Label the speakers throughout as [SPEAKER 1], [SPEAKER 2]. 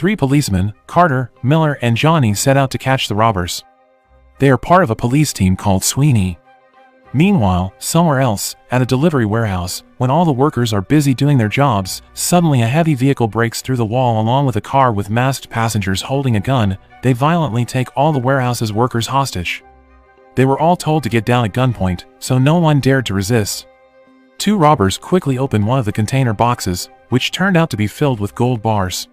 [SPEAKER 1] 3 policemen, Carter, Miller, and Johnny, set out to catch the robbers. They are part of a police team called SWEENEY. Meanwhile, somewhere else, at a delivery warehouse, when all the workers are busy doing their jobs, suddenly a heavy vehicle breaks through the wall along with a car with masked passengers holding a gun. They violently take all the warehouse's workers hostage. They were all told to get down at gunpoint, so no one dared to resist. 2 robbers quickly opened one of the container boxes, which turned out to be filled with gold bars.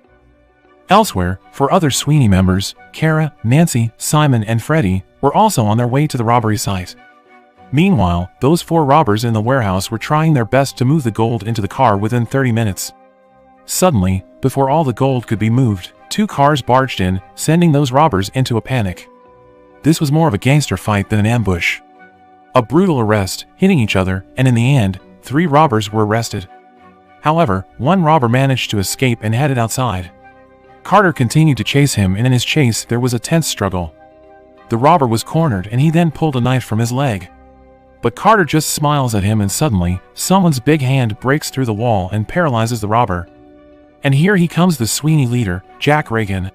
[SPEAKER 1] Elsewhere, 4 other SWEENEY members, Kara, Nancy, Simon, and Freddie, were also on their way to the robbery site. Meanwhile, those 4 robbers in the warehouse were trying their best to move the gold into the car within 30 minutes. Suddenly, before all the gold could be moved, 2 cars barged in, sending those robbers into a panic. This was more of a gangster fight than an ambush. A brutal arrest, hitting each other, and in the end, 3 robbers were arrested. However, 1 robber managed to escape and headed outside. Carter continued to chase him, and in his chase there was a tense struggle. The robber was cornered and he then pulled a knife from his leg. But Carter just smiles at him, and suddenly, someone's big hand breaks through the wall and paralyzes the robber. And here he comes, the SWEENEY leader, Jack Reagan.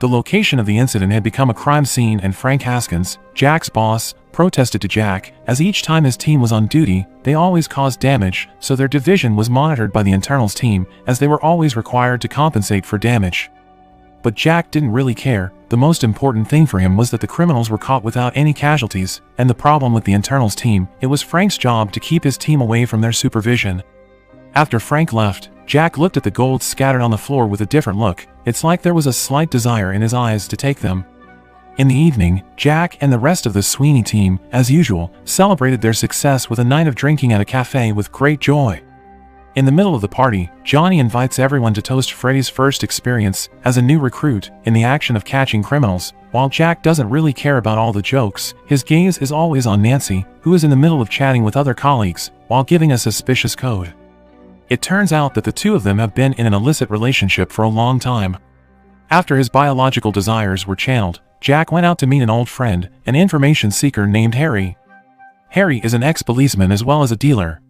[SPEAKER 1] The location of the incident had become a crime scene, and Frank Haskins, Jack's boss, protested to Jack, as each time his team was on duty, they always caused damage, so their division was monitored by the internals team, as they were always required to compensate for damage. But Jack didn't really care. The most important thing for him was that the criminals were caught without any casualties, and the problem with the internals team, it was Frank's job to keep his team away from their supervision. After Frank left, Jack looked at the gold scattered on the floor with a different look. It's like there was a slight desire in his eyes to take them. In the evening, Jack and the rest of the SWEENEY team, as usual, celebrated their success with a night of drinking at a cafe with great joy. In the middle of the party, Johnny invites everyone to toast Freddy's first experience as a new recruit in the action of catching criminals. While Jack doesn't really care about all the jokes, his gaze is always on Nancy, who is in the middle of chatting with other colleagues, while giving a suspicious code. It turns out that the 2 of them have been in an illicit relationship for a long time. After his biological desires were channeled, Jack went out to meet an old friend, an information seeker named Harry. Harry is an ex-policeman as well as a dealer.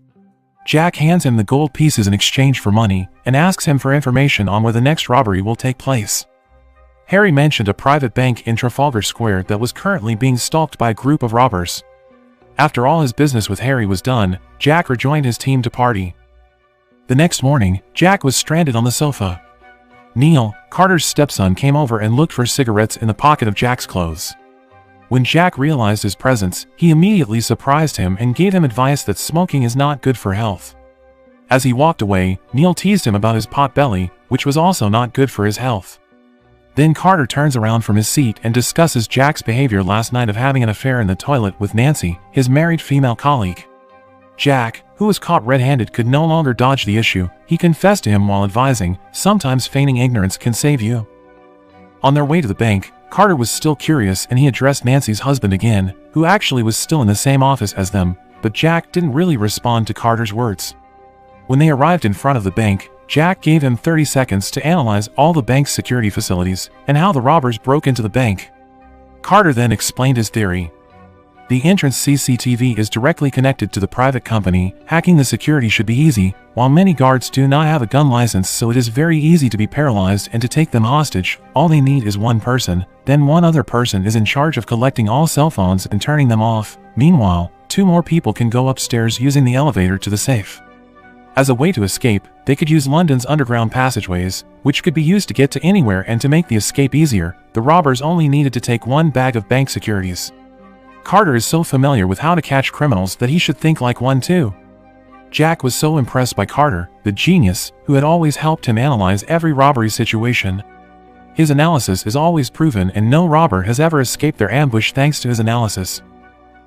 [SPEAKER 1] Jack hands him the gold pieces in exchange for money, and asks him for information on where the next robbery will take place. Harry mentioned a private bank in Trafalgar Square that was currently being stalked by a group of robbers. After all his business with Harry was done, Jack rejoined his team to party. The next morning, Jack was stranded on the sofa. Neil, Carter's stepson, came over and looked for cigarettes in the pocket of Jack's clothes. When Jack realized his presence, he immediately surprised him and gave him advice that smoking is not good for health. As he walked away, Neil teased him about his pot belly, which was also not good for his health. Then Carter turns around from his seat and discusses Jack's behavior last night of having an affair in the toilet with Nancy, his married female colleague. Jack, who was caught red-handed, could no longer dodge the issue. He confessed to him while advising, "Sometimes feigning ignorance can save you." On their way to the bank, Carter was still curious and he addressed Nancy's husband again, who actually was still in the same office as them, but Jack didn't really respond to Carter's words. When they arrived in front of the bank, Jack gave him 30 seconds to analyze all the bank's security facilities and how the robbers broke into the bank. Carter then explained his theory. The entrance CCTV is directly connected to the private company. Hacking the security should be easy, while many guards do not have a gun license, so it is very easy to be paralyzed and to take them hostage. All they need is one person, then one other person is in charge of collecting all cell phones and turning them off. Meanwhile, 2 more people can go upstairs using the elevator to the safe. As a way to escape, they could use London's underground passageways, which could be used to get to anywhere, and to make the escape easier, the robbers only needed to take 1 bag of bank securities. Carter is so familiar with how to catch criminals that he should think like one too. Jack was so impressed by Carter, the genius, who had always helped him analyze every robbery situation. His analysis is always proven, and no robber has ever escaped their ambush thanks to his analysis.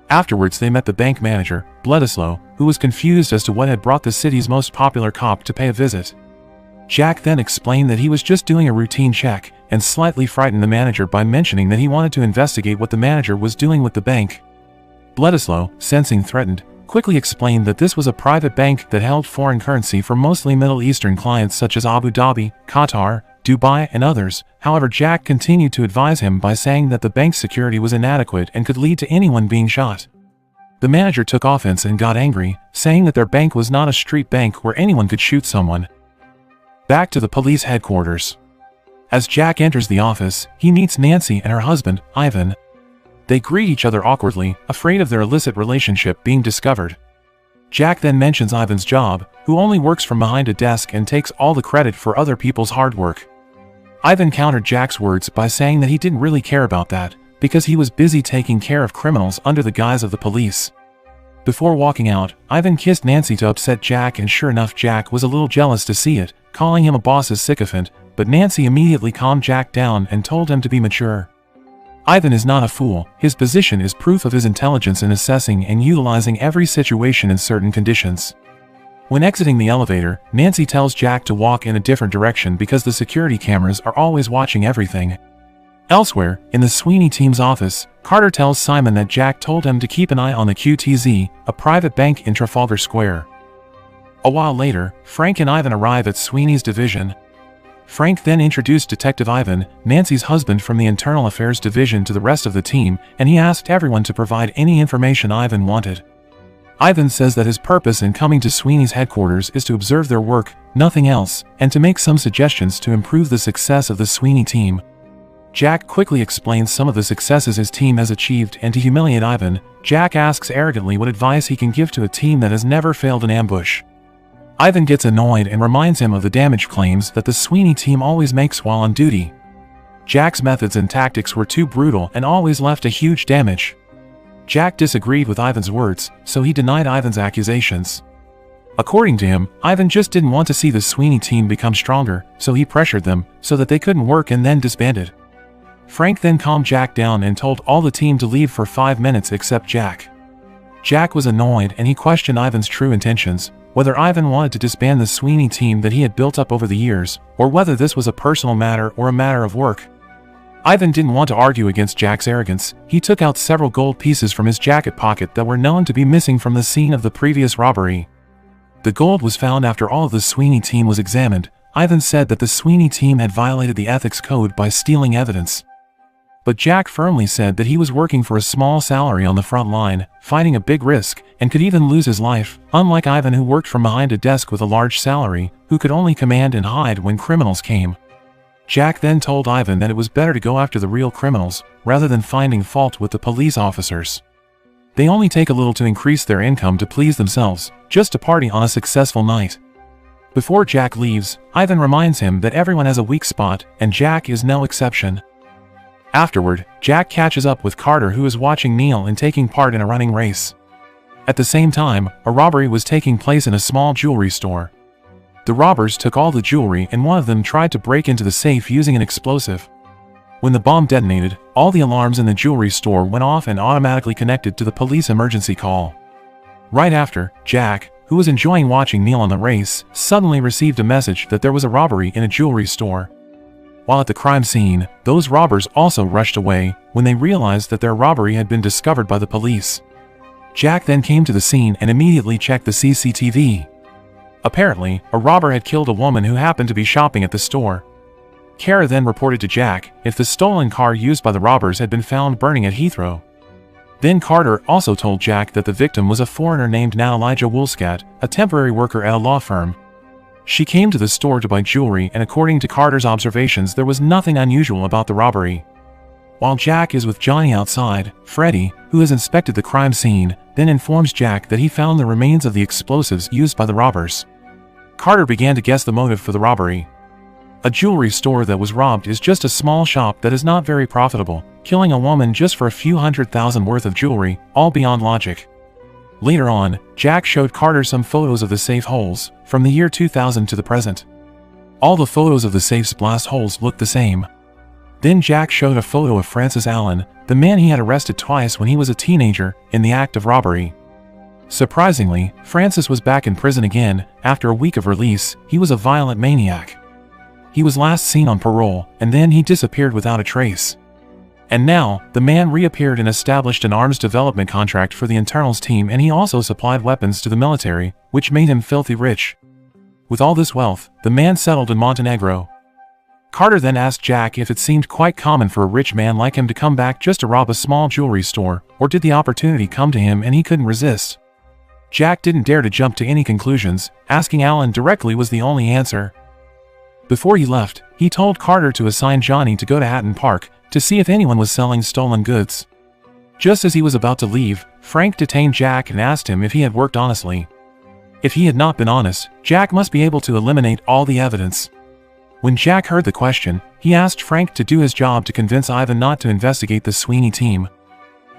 [SPEAKER 1] Afterwards they met the bank manager, Bledisloe, who was confused as to what had brought the city's most popular cop to pay a visit. Jack then explained that he was just doing a routine check, and slightly frightened the manager by mentioning that he wanted to investigate what the manager was doing with the bank. Bledisloe, sensing threatened, quickly explained that this was a private bank that held foreign currency for mostly Middle Eastern clients such as Abu Dhabi, Qatar, Dubai, and others. However, Jack continued to advise him by saying that the bank's security was inadequate and could lead to anyone being shot. The manager took offense and got angry, saying that their bank was not a street bank where anyone could shoot someone. Back to the police headquarters. As Jack enters the office, he meets Nancy and her husband, Ivan. They greet each other awkwardly, afraid of their illicit relationship being discovered. Jack then mentions Ivan's job, who only works from behind a desk and takes all the credit for other people's hard work. Ivan countered Jack's words by saying that he didn't really care about that, because he was busy taking care of criminals under the guise of the police. Before walking out, Ivan kissed Nancy to upset Jack, and sure enough, Jack was a little jealous to see it, calling him a boss's sycophant, but Nancy immediately calmed Jack down and told him to be mature. Ivan is not a fool. His position is proof of his intelligence in assessing and utilizing every situation in certain conditions. When exiting the elevator, Nancy tells Jack to walk in a different direction because the security cameras are always watching everything. Elsewhere, in the Sweeney team's office, Carter tells Simon that Jack told him to keep an eye on the QTZ, a private bank in Trafalgar Square. A while later, Frank and Ivan arrive at Sweeney's division. Frank then introduced Detective Ivan, Nancy's husband, from the Internal Affairs Division to the rest of the team, and he asked everyone to provide any information Ivan wanted. Ivan says that his purpose in coming to Sweeney's headquarters is to observe their work, nothing else, and to make some suggestions to improve the success of the Sweeney team. Jack quickly explains some of the successes his team has achieved, and to humiliate Ivan, Jack asks arrogantly what advice he can give to a team that has never failed an ambush. Ivan gets annoyed and reminds him of the damage claims that the Sweeney team always makes while on duty. Jack's methods and tactics were too brutal and always left a huge damage. Jack disagreed with Ivan's words, so he denied Ivan's accusations. According to him, Ivan just didn't want to see the Sweeney team become stronger, so he pressured them so that they couldn't work and then disbanded. Frank then calmed Jack down and told all the team to leave for 5 minutes except Jack. Jack was annoyed and he questioned Ivan's true intentions, whether Ivan wanted to disband the Sweeney team that he had built up over the years, or whether this was a personal matter or a matter of work. Ivan didn't want to argue against Jack's arrogance. He took out several gold pieces from his jacket pocket that were known to be missing from the scene of the previous robbery. The gold was found after all of the Sweeney team was examined. Ivan said that the Sweeney team had violated the ethics code by stealing evidence. But Jack firmly said that he was working for a small salary on the front line, fighting a big risk, and could even lose his life, unlike Ivan, who worked from behind a desk with a large salary, who could only command and hide when criminals came. Jack then told Ivan that it was better to go after the real criminals, rather than finding fault with the police officers. They only take a little to increase their income to please themselves, just to party on a successful night. Before Jack leaves, Ivan reminds him that everyone has a weak spot, and Jack is no exception. Afterward, Jack catches up with Carter, who is watching Neil and taking part in a running race. At the same time, a robbery was taking place in a small jewelry store. The robbers took all the jewelry and one of them tried to break into the safe using an explosive. When the bomb detonated, all the alarms in the jewelry store went off and automatically connected to the police emergency call. Right after, Jack, who was enjoying watching Neil on the race, suddenly received a message that there was a robbery in a jewelry store. While at the crime scene, those robbers also rushed away when they realized that their robbery had been discovered by the police. Jack then came to the scene and immediately checked the CCTV. Apparently, a robber had killed a woman who happened to be shopping at the store. Kara then reported to Jack if the stolen car used by the robbers had been found burning at Heathrow. Then Carter also told Jack that the victim was a foreigner named Elijah Woolscat, a temporary worker at a law firm. She came to the store to buy jewelry, and according to Carter's observations, there was nothing unusual about the robbery. While Jack is with Johnny outside, Freddy, who has inspected the crime scene, then informs Jack that he found the remains of the explosives used by the robbers. Carter began to guess the motive for the robbery. A jewelry store that was robbed is just a small shop that is not very profitable, killing a woman just for a few $100,000 worth of jewelry, all beyond logic. Later on, Jack showed Carter some photos of the safe holes, from the year 2000 to the present. All the photos of the safe's blast holes looked the same. Then Jack showed a photo of Francis Allen, the man he had arrested twice when he was a teenager, in the act of robbery. Surprisingly, Francis was back in prison again. After a week of release, he was a violent maniac. He was last seen on parole, and then he disappeared without a trace. And now, the man reappeared and established an arms development contract for the internals team, and he also supplied weapons to the military, which made him filthy rich. With all this wealth, the man settled in Montenegro. Carter then asked Jack if it seemed quite common for a rich man like him to come back just to rob a small jewelry store, or did the opportunity come to him and he couldn't resist. Jack didn't dare to jump to any conclusions. Asking Alan directly was the only answer. Before he left, he told Carter to assign Johnny to go to Hatton Park to see if anyone was selling stolen goods. Just as he was about to leave, Frank detained Jack and asked him if he had worked honestly. If he had not been honest, Jack must be able to eliminate all the evidence. When Jack heard the question, he asked Frank to do his job to convince Ivan not to investigate the Sweeney team.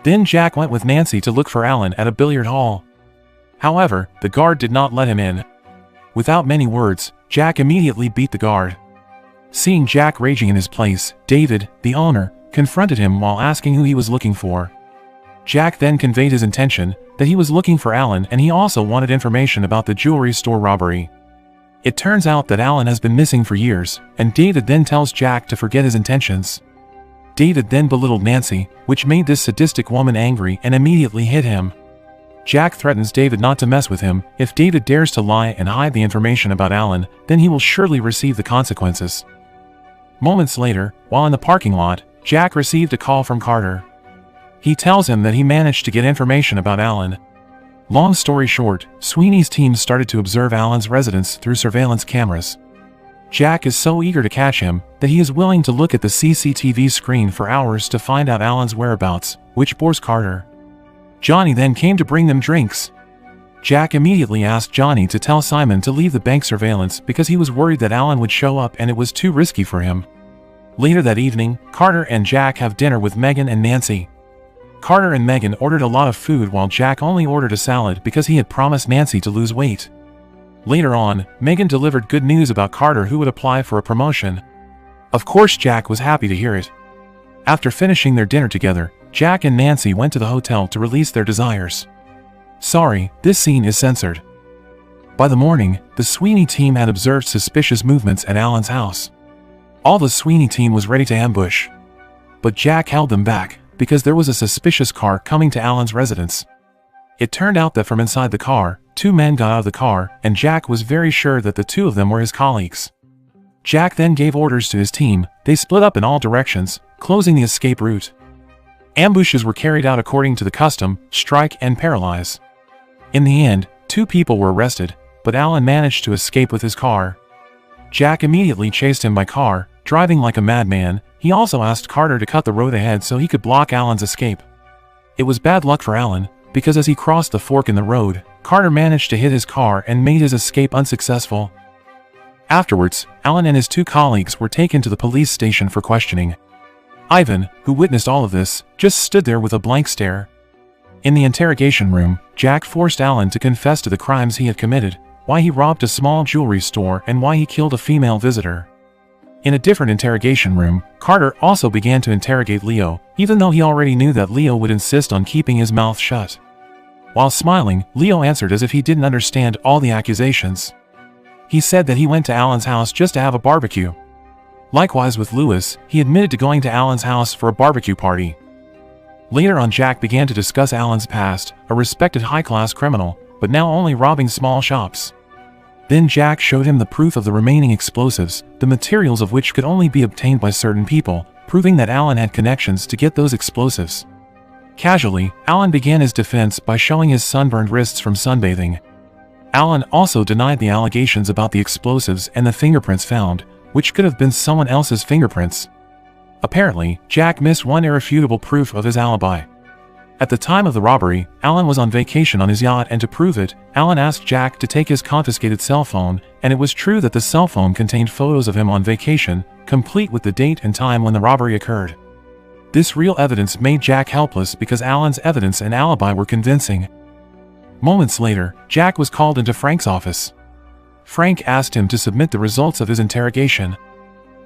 [SPEAKER 1] Then Jack went with Nancy to look for Alan at a billiard hall. However, the guard did not let him in. Without many words, Jack immediately beat the guard. Seeing Jack raging in his place, David, the owner, confronted him while asking who he was looking for. Jack then conveyed his intention, that he was looking for Alan and he also wanted information about the jewelry store robbery. It turns out that Alan has been missing for years, and David then tells Jack to forget his intentions. David then belittled Nancy, which made this sadistic woman angry and immediately hit him. Jack threatens David not to mess with him. If David dares to lie and hide the information about Alan, then he will surely receive the consequences. Moments later, while in the parking lot, Jack received a call from Carter. He tells him that he managed to get information about Alan. Long story short, Sweeney's team started to observe Alan's residence through surveillance cameras. Jack is so eager to catch him that he is willing to look at the CCTV screen for hours to find out Alan's whereabouts, which bores Carter. Johnny then came to bring them drinks. Jack immediately asked Johnny to tell Simon to leave the bank surveillance because he was worried that Alan would show up and it was too risky for him. Later that evening, Carter and Jack have dinner with Megan and Nancy. Carter and Megan ordered a lot of food while Jack only ordered a salad because he had promised Nancy to lose weight. Later on, Megan delivered good news about Carter who would apply for a promotion. Of course Jack was happy to hear it. After finishing their dinner together, Jack and Nancy went to the hotel to release their desires. Sorry, this scene is censored. By the morning, the Sweeney team had observed suspicious movements at Alan's house. All the Sweeney team was ready to ambush. But Jack held them back, because there was a suspicious car coming to Alan's residence. It turned out that from inside the car, two men got out of the car, and Jack was very sure that the two of them were his colleagues. Jack then gave orders to his team. They split up in all directions, closing the escape route. Ambushes were carried out according to the custom, strike and paralyze. In the end, 2 people were arrested, but Alan managed to escape with his car. Jack immediately chased him by car, driving like a madman. He also asked Carter to cut the road ahead so he could block Alan's escape. It was bad luck for Alan, because as he crossed the fork in the road, Carter managed to hit his car and made his escape unsuccessful. Afterwards, Alan and his 2 colleagues were taken to the police station for questioning. Ivan, who witnessed all of this, just stood there with a blank stare. In the interrogation room, Jack forced Alan to confess to the crimes he had committed, why he robbed a small jewelry store and why he killed a female visitor. In a different interrogation room, Carter also began to interrogate Leo, even though he already knew that Leo would insist on keeping his mouth shut. While smiling, Leo answered as if he didn't understand all the accusations. He said that he went to Alan's house just to have a barbecue. Likewise with Lewis, he admitted to going to Alan's house for a barbecue party. Later on, Jack began to discuss Alan's past, a respected high-class criminal, but now only robbing small shops. Then Jack showed him the proof of the remaining explosives, the materials of which could only be obtained by certain people, proving that Alan had connections to get those explosives. Casually, Alan began his defense by showing his sunburned wrists from sunbathing. Alan also denied the allegations about the explosives and the fingerprints found, which could have been someone else's fingerprints. Apparently, Jack missed one irrefutable proof of his alibi. At the time of the robbery, Alan was on vacation on his yacht, and to prove it, Alan asked Jack to take his confiscated cell phone, and it was true that the cell phone contained photos of him on vacation, complete with the date and time when the robbery occurred. This real evidence made Jack helpless because Alan's evidence and alibi were convincing. Moments later, Jack was called into Frank's office. Frank asked him to submit the results of his interrogation.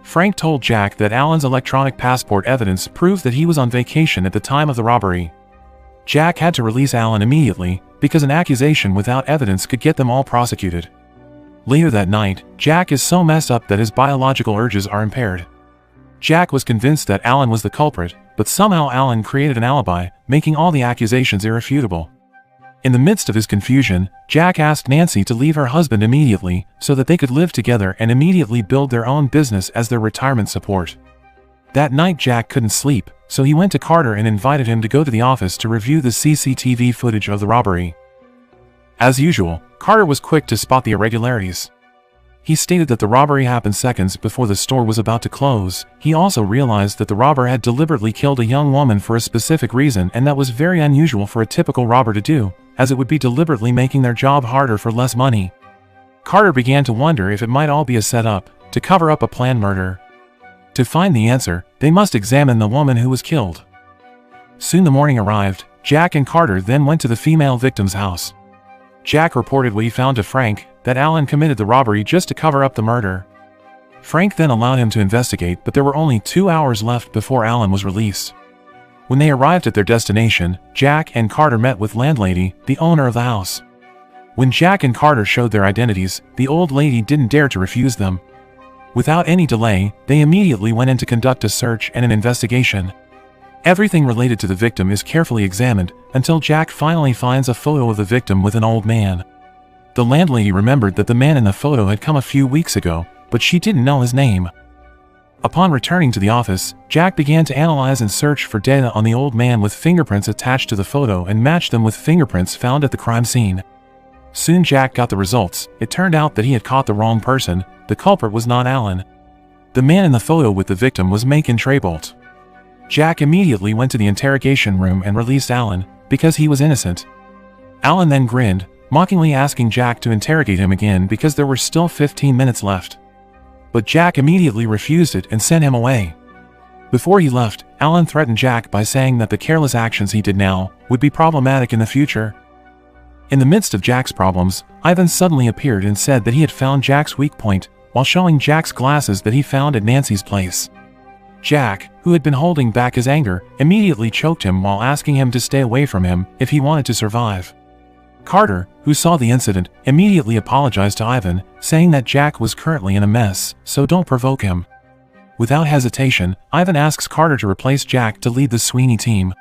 [SPEAKER 1] Frank told Jack that Alan's electronic passport evidence proved that he was on vacation at the time of the robbery. Jack had to release Alan immediately, because an accusation without evidence could get them all prosecuted. Later that night, Jack is so messed up that his biological urges are impaired. Jack was convinced that Alan was the culprit, but somehow Alan created an alibi, making all the accusations irrefutable. In the midst of his confusion, Jack asked Nancy to leave her husband immediately so that they could live together and immediately build their own business as their retirement support. That night Jack couldn't sleep, so he went to Carter and invited him to go to the office to review the CCTV footage of the robbery. As usual, Carter was quick to spot the irregularities. He stated that the robbery happened seconds before the store was about to close. He also realized that the robber had deliberately killed a young woman for a specific reason, and that was very unusual for a typical robber to do, as it would be deliberately making their job harder for less money. Carter began to wonder if it might all be a setup to cover up a planned murder. To find the answer, they must examine the woman who was killed. Soon the morning arrived. Jack and Carter then went to the female victim's house. Jack reported what he found to Frank, that Alan committed the robbery just to cover up the murder. Frank then allowed him to investigate, but there were only 2 hours left before Alan was released. When they arrived at their destination, Jack and Carter met with landlady, the owner of the house. When Jack and Carter showed their identities, the old lady didn't dare to refuse them. Without any delay, they immediately went in to conduct a search and an investigation. Everything related to the victim is carefully examined, until Jack finally finds a photo of the victim with an old man. The landlady remembered that the man in the photo had come a few weeks ago, but she didn't know his name. Upon returning to the office, Jack began to analyze and search for data on the old man with fingerprints attached to the photo and matched them with fingerprints found at the crime scene. Soon Jack got the results. It turned out that he had caught the wrong person. The culprit was not Alan. The man in the photo with the victim was Macon Trebolt. Jack immediately went to the interrogation room and released Alan, because he was innocent. Alan then grinned, mockingly asking Jack to interrogate him again because there were still 15 minutes left. But Jack immediately refused it and sent him away. Before he left, Alan threatened Jack by saying that the careless actions he did now would be problematic in the future. In the midst of Jack's problems, Ivan suddenly appeared and said that he had found Jack's weak point, while showing Jack's glasses that he found at Nancy's place. Jack, who had been holding back his anger, immediately choked him while asking him to stay away from him if he wanted to survive. Carter, who saw the incident, immediately apologized to Ivan, saying that Jack was currently in a mess, so don't provoke him. Without hesitation, Ivan asks Carter to replace Jack to lead the Sweeney team.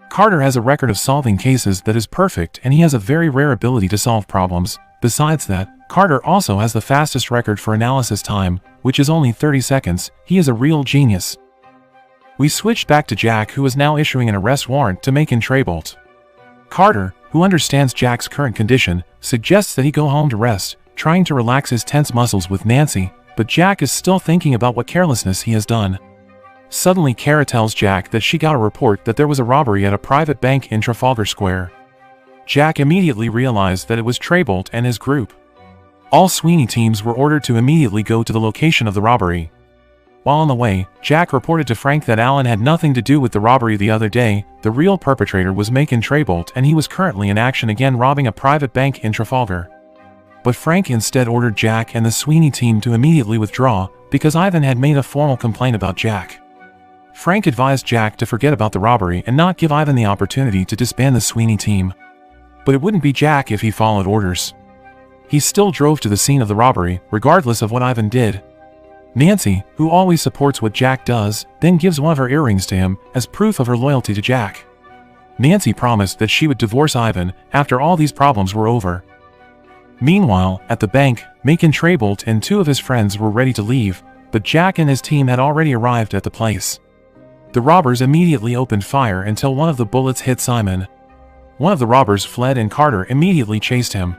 [SPEAKER 1] Carter has a record of solving cases that is perfect, and he has a very rare ability to solve problems. Besides that, Carter also has the fastest record for analysis time, which is only 30 seconds. He is a real genius. We switched back to Jack, who is now issuing an arrest warrant to Macon Trebolt. Carter, who understands Jack's current condition, suggests that he go home to rest, trying to relax his tense muscles with Nancy, but Jack is still thinking about what carelessness he has done. Suddenly Kara tells Jack that she got a report that there was a robbery at a private bank in Trafalgar Square. Jack immediately realized that it was Trebolt and his group. All Sweeney teams were ordered to immediately go to the location of the robbery. While on the way, Jack reported to Frank that Alan had nothing to do with the robbery the other day. The real perpetrator was Macon Trebolt, and he was currently in action again robbing a private bank in Trafalgar. But Frank instead ordered Jack and the Sweeney team to immediately withdraw, because Ivan had made a formal complaint about Jack. Frank advised Jack to forget about the robbery and not give Ivan the opportunity to disband the Sweeney team. But it wouldn't be Jack if he followed orders. He still drove to the scene of the robbery, regardless of what Ivan did. Nancy, who always supports what Jack does, then gives one of her earrings to him as proof of her loyalty to Jack. Nancy promised that she would divorce Ivan after all these problems were over. Meanwhile, at the bank, Macon Trebolt and 2 of his friends were ready to leave, but Jack and his team had already arrived at the place. The robbers immediately opened fire until one of the bullets hit Simon. One of the robbers fled and Carter immediately chased him.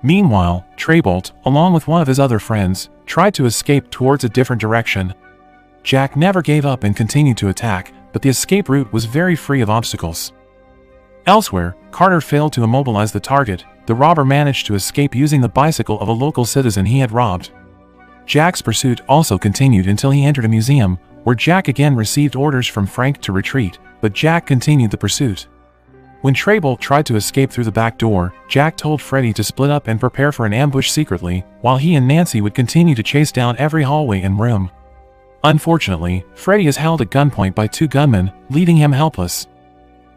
[SPEAKER 1] Meanwhile, Trebolt, along with one of his other friends, tried to escape towards a different direction. Jack never gave up and continued to attack, but the escape route was very free of obstacles. Elsewhere, Carter failed to immobilize the target. The robber managed to escape using the bicycle of a local citizen he had robbed. Jack's pursuit also continued until he entered a museum, where Jack again received orders from Frank to retreat, but Jack continued the pursuit. When Trebolt tried to escape through the back door, Jack told Freddy to split up and prepare for an ambush secretly, while he and Nancy would continue to chase down every hallway and room. Unfortunately, Freddy is held at gunpoint by 2 gunmen, leaving him helpless.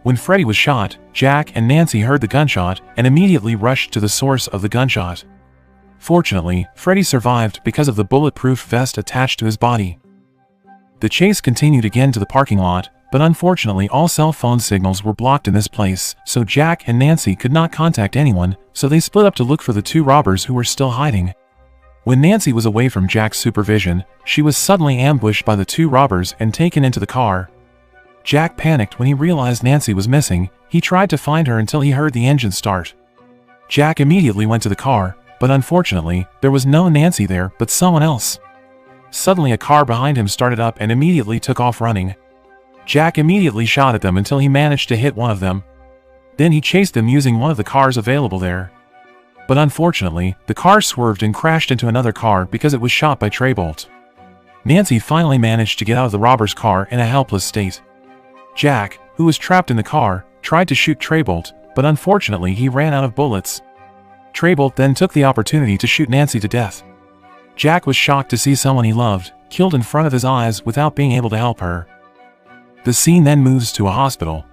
[SPEAKER 1] When Freddy was shot, Jack and Nancy heard the gunshot and immediately rushed to the source of the gunshot. Fortunately, Freddy survived because of the bulletproof vest attached to his body. The chase continued again to the parking lot, but unfortunately all cell phone signals were blocked in this place, so Jack and Nancy could not contact anyone, so they split up to look for the 2 robbers who were still hiding. When Nancy was away from Jack's supervision, she was suddenly ambushed by the 2 robbers and taken into the car. Jack panicked when he realized Nancy was missing. He tried to find her until he heard the engine start. Jack immediately went to the car, but unfortunately, there was no Nancy there but someone else. Suddenly a car behind him started up and immediately took off running. Jack immediately shot at them until he managed to hit one of them. Then he chased them using one of the cars available there. But unfortunately, the car swerved and crashed into another car because it was shot by Traybolt. Nancy finally managed to get out of the robber's car in a helpless state. Jack, who was trapped in the car, tried to shoot Traybolt, but unfortunately he ran out of bullets. Traybolt then took the opportunity to shoot Nancy to death. Jack was shocked to see someone he loved killed in front of his eyes without being able to help her. The scene then moves to a hospital.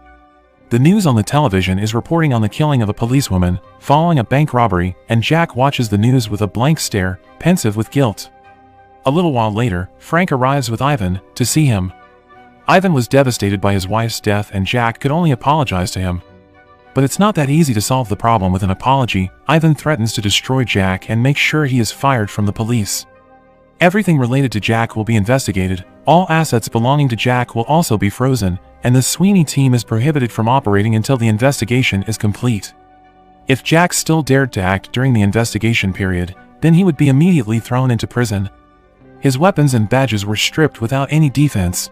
[SPEAKER 1] The news on the television is reporting on the killing of a policewoman following a bank robbery, and Jack watches the news with a blank stare, pensive with guilt. A little while later, Frank arrives with Ivan to see him. Ivan was devastated by his wife's death and Jack could only apologize to him. But it's not that easy to solve the problem with an apology. Ivan threatens to destroy Jack and make sure he is fired from the police. Everything related to Jack will be investigated, all assets belonging to Jack will also be frozen, and the Sweeney team is prohibited from operating until the investigation is complete. If Jack still dared to act during the investigation period, then he would be immediately thrown into prison. His weapons and badges were stripped without any defense.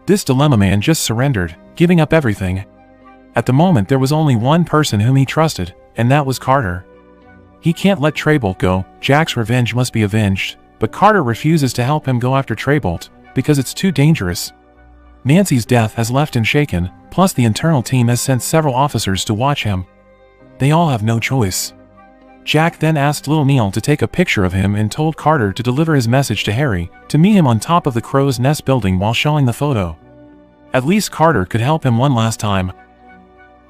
[SPEAKER 1] This dilemma man just surrendered, giving up everything. At the moment there was only one person whom he trusted, and that was Carter. He can't let Traybolt go. Jack's revenge must be avenged, but Carter refuses to help him go after Traybolt, because it's too dangerous. Nancy's death has left him shaken, plus the internal team has sent several officers to watch him. They all have no choice. Jack then asked Little Neil to take a picture of him and told Carter to deliver his message to Harry, to meet him on top of the Crow's Nest building while showing the photo. At least Carter could help him one last time.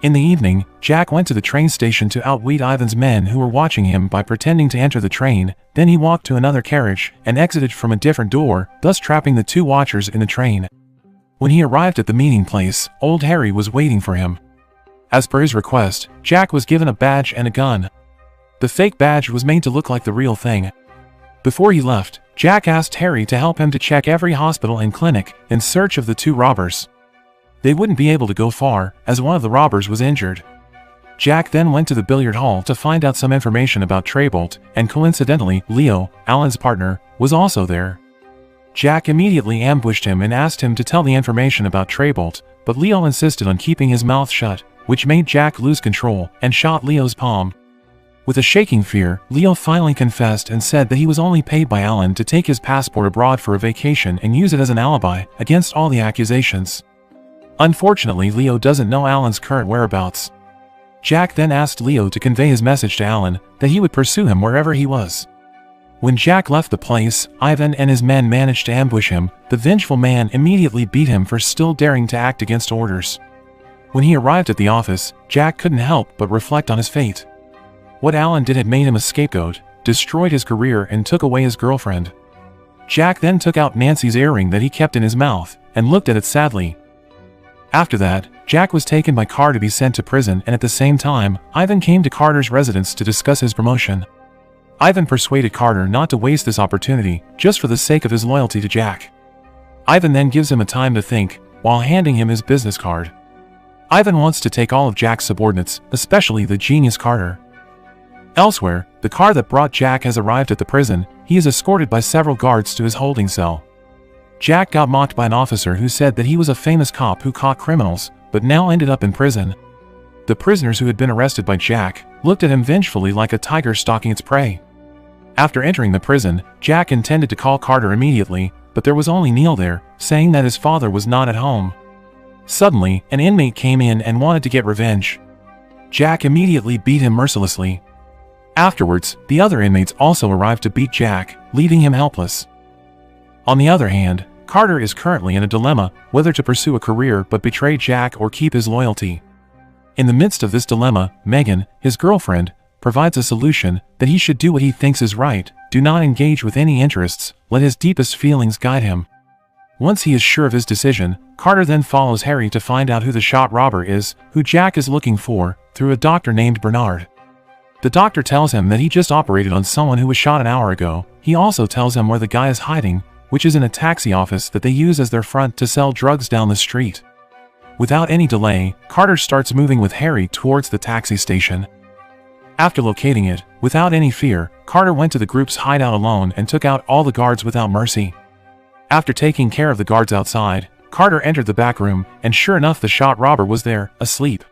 [SPEAKER 1] In the evening, Jack went to the train station to outwit Ivan's men who were watching him by pretending to enter the train, then he walked to another carriage and exited from a different door, thus trapping the two watchers in the train. When he arrived at the meeting place, old Harry was waiting for him. As per his request, Jack was given a badge and a gun. The fake badge was made to look like the real thing. Before he left, Jack asked Harry to help him to check every hospital and clinic in search of the two robbers. They wouldn't be able to go far, as one of the robbers was injured. Jack then went to the billiard hall to find out some information about Traybolt, and coincidentally, Leo, Alan's partner, was also there. Jack immediately ambushed him and asked him to tell the information about Traybolt, but Leo insisted on keeping his mouth shut, which made Jack lose control and shot Leo's palm. With a shaking fear, Leo finally confessed and said that he was only paid by Alan to take his passport abroad for a vacation and use it as an alibi against all the accusations. Unfortunately, Leo doesn't know Alan's current whereabouts. Jack then asked Leo to convey his message to Alan that he would pursue him wherever he was. When Jack left the place, Ivan and his men managed to ambush him. The vengeful man immediately beat him for still daring to act against orders. When he arrived at the office, Jack couldn't help but reflect on his fate. What Alan did had made him a scapegoat, destroyed his career and took away his girlfriend. Jack then took out Nancy's earring that he kept in his mouth, and looked at it sadly. After that, Jack was taken by Carter to be sent to prison, and at the same time, Ivan came to Carter's residence to discuss his promotion. Ivan persuaded Carter not to waste this opportunity, just for the sake of his loyalty to Jack. Ivan then gives him a time to think, while handing him his business card. Ivan wants to take all of Jack's subordinates, especially the genius Carter. Elsewhere, the car that brought Jack has arrived at the prison. He is escorted by several guards to his holding cell. Jack got mocked by an officer who said that he was a famous cop who caught criminals, but now ended up in prison. The prisoners who had been arrested by Jack looked at him vengefully like a tiger stalking its prey. After entering the prison, Jack intended to call Carter immediately, but there was only Neil there, saying that his father was not at home. Suddenly, an inmate came in and wanted to get revenge. Jack immediately beat him mercilessly. Afterwards, the other inmates also arrived to beat Jack, leaving him helpless. On the other hand, Carter is currently in a dilemma whether to pursue a career but betray Jack or keep his loyalty. In the midst of this dilemma, Megan, his girlfriend, provides a solution that he should do what he thinks is right, do not engage with any interests, let his deepest feelings guide him. Once he is sure of his decision, Carter then follows Harry to find out who the shot robber is, who Jack is looking for, through a doctor named Bernard. The doctor tells him that he just operated on someone who was shot an hour ago. He also tells him where the guy is hiding, which is in a taxi office that they use as their front to sell drugs down the street. Without any delay, Carter starts moving with Harry towards the taxi station. After locating it, without any fear, Carter went to the group's hideout alone and took out all the guards without mercy. After taking care of the guards outside, Carter entered the back room, and sure enough the shot robber was there, asleep.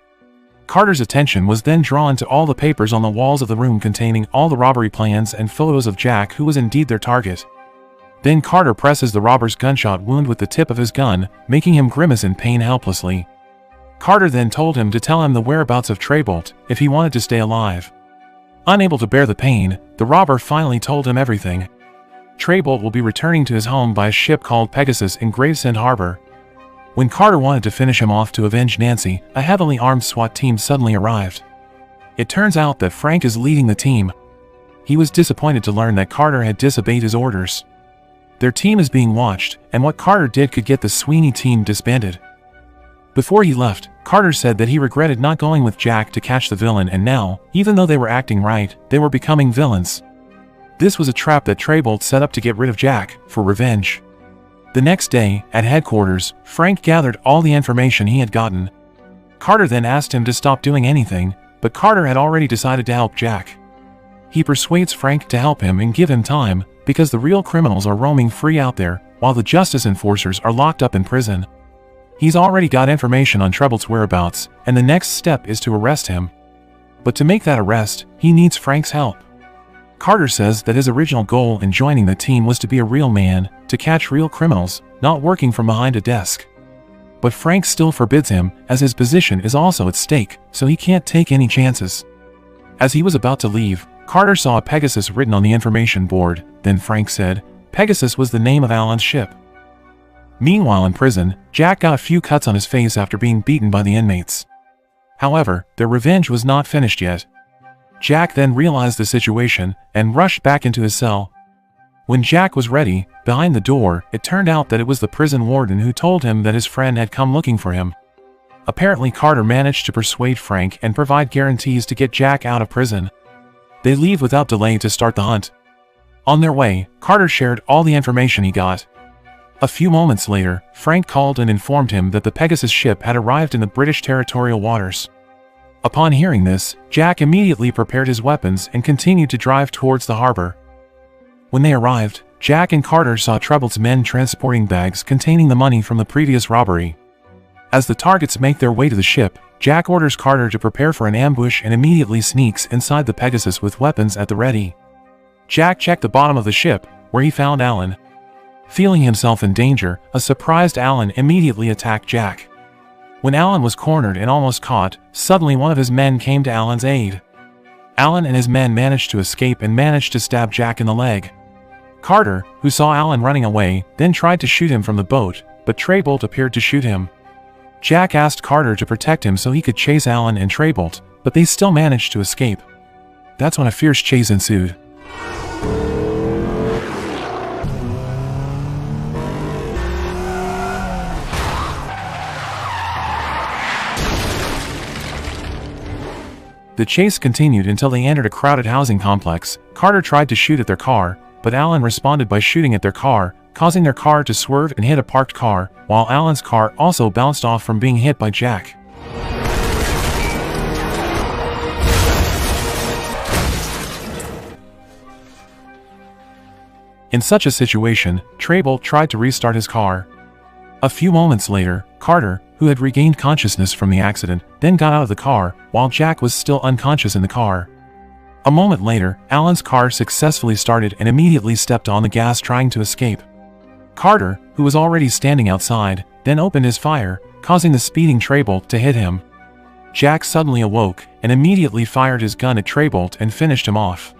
[SPEAKER 1] Carter's attention was then drawn to all the papers on the walls of the room containing all the robbery plans and photos of Jack, who was indeed their target. Then Carter presses the robber's gunshot wound with the tip of his gun, making him grimace in pain helplessly. Carter then told him to tell him the whereabouts of Trebolt if he wanted to stay alive. Unable to bear the pain, the robber finally told him everything. Trebolt will be returning to his home by a ship called Pegasus in Gravesend Harbor. When Carter wanted to finish him off to avenge Nancy, a heavily armed SWAT team suddenly arrived. It turns out that Frank is leading the team. He was disappointed to learn that Carter had disobeyed his orders. Their team is being watched, and what Carter did could get the Sweeney team disbanded. Before he left, Carter said that he regretted not going with Jack to catch the villain, and now, even though they were acting right, they were becoming villains. This was a trap that Trebolt set up to get rid of Jack, for revenge. The next day, at headquarters, Frank gathered all the information he had gotten. Carter then asked him to stop doing anything, but Carter had already decided to help Jack. He persuades Frank to help him and give him time, because the real criminals are roaming free out there, while the justice enforcers are locked up in prison. He's already got information on Trebolt's whereabouts, and the next step is to arrest him. But to make that arrest, he needs Frank's help. Carter says that his original goal in joining the team was to be a real man, to catch real criminals, not working from behind a desk. But Frank still forbids him, as his position is also at stake, so he can't take any chances. As he was about to leave, Carter saw a Pegasus written on the information board. Then Frank said, Pegasus was the name of Alan's ship. Meanwhile in prison, Jack got a few cuts on his face after being beaten by the inmates. However, their revenge was not finished yet. Jack then realized the situation, and rushed back into his cell. When Jack was ready, behind the door, it turned out that it was the prison warden who told him that his friend had come looking for him. Apparently Carter managed to persuade Frank and provide guarantees to get Jack out of prison. They leave without delay to start the hunt. On their way, Carter shared all the information he got. A few moments later, Frank called and informed him that the Pegasus ship had arrived in the British territorial waters. Upon hearing this, Jack immediately prepared his weapons and continued to drive towards the harbor. When they arrived, Jack and Carter saw Trebold's men transporting bags containing the money from the previous robbery. As the targets make their way to the ship, Jack orders Carter to prepare for an ambush and immediately sneaks inside the Pegasus with weapons at the ready. Jack checked the bottom of the ship, where he found Alan. Feeling himself in danger, a surprised Alan immediately attacked Jack. When Alan was cornered and almost caught, suddenly one of his men came to Alan's aid. Alan and his men managed to escape and managed to stab Jack in the leg. Carter, who saw Alan running away, then tried to shoot him from the boat, but Trebolt appeared to shoot him. Jack asked Carter to protect him so he could chase Alan and Trebolt, but they still managed to escape. That's when a fierce chase ensued. The chase continued until they entered a crowded housing complex. Carter tried to shoot at their car, but Alan responded by shooting at their car, causing their car to swerve and hit a parked car, while Alan's car also bounced off from being hit by Jack. In such a situation, Trebolt tried to restart his car. A few moments later, Carter, who had regained consciousness from the accident, then got out of the car, while Jack was still unconscious in the car. A moment later, Alan's car successfully started and immediately stepped on the gas trying to escape. Carter, who was already standing outside, then opened his fire, causing the speeding Trebolt to hit him. Jack suddenly awoke, and immediately fired his gun at Trebolt and finished him off.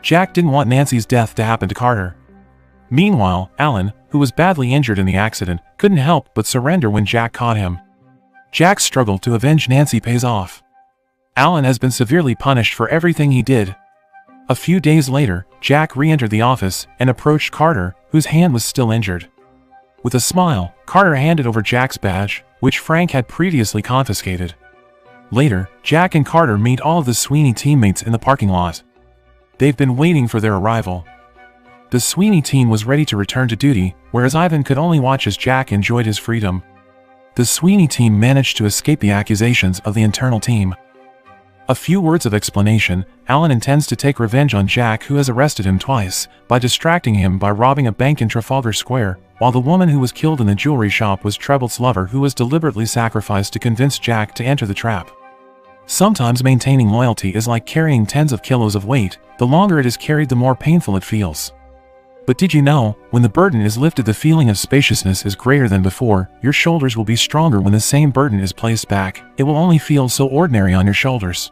[SPEAKER 1] Jack didn't want Nancy's death to happen to Carter. Meanwhile, Alan, who was badly injured in the accident, couldn't help but surrender when Jack caught him. Jack's struggle to avenge Nancy pays off. Alan has been severely punished for everything he did. A few days later, Jack re-entered the office and approached Carter, whose hand was still injured. With a smile, Carter handed over Jack's badge, which Frank had previously confiscated. Later, Jack and Carter meet all of the Sweeney teammates in the parking lot. They've been waiting for their arrival. The Sweeney team was ready to return to duty, whereas Ivan could only watch as Jack enjoyed his freedom. The Sweeney team managed to escape the accusations of the internal team. A few words of explanation. Alan intends to take revenge on Jack, who has arrested him twice, by distracting him by robbing a bank in Trafalgar Square, while the woman who was killed in the jewelry shop was Treble's lover, who was deliberately sacrificed to convince Jack to enter the trap. Sometimes maintaining loyalty is like carrying tens of kilos of weight. The longer it is carried, the more painful it feels. But did you know, when the burden is lifted, the feeling of spaciousness is greater than before. Your shoulders will be stronger when the same burden is placed back. It will only feel so ordinary on your shoulders.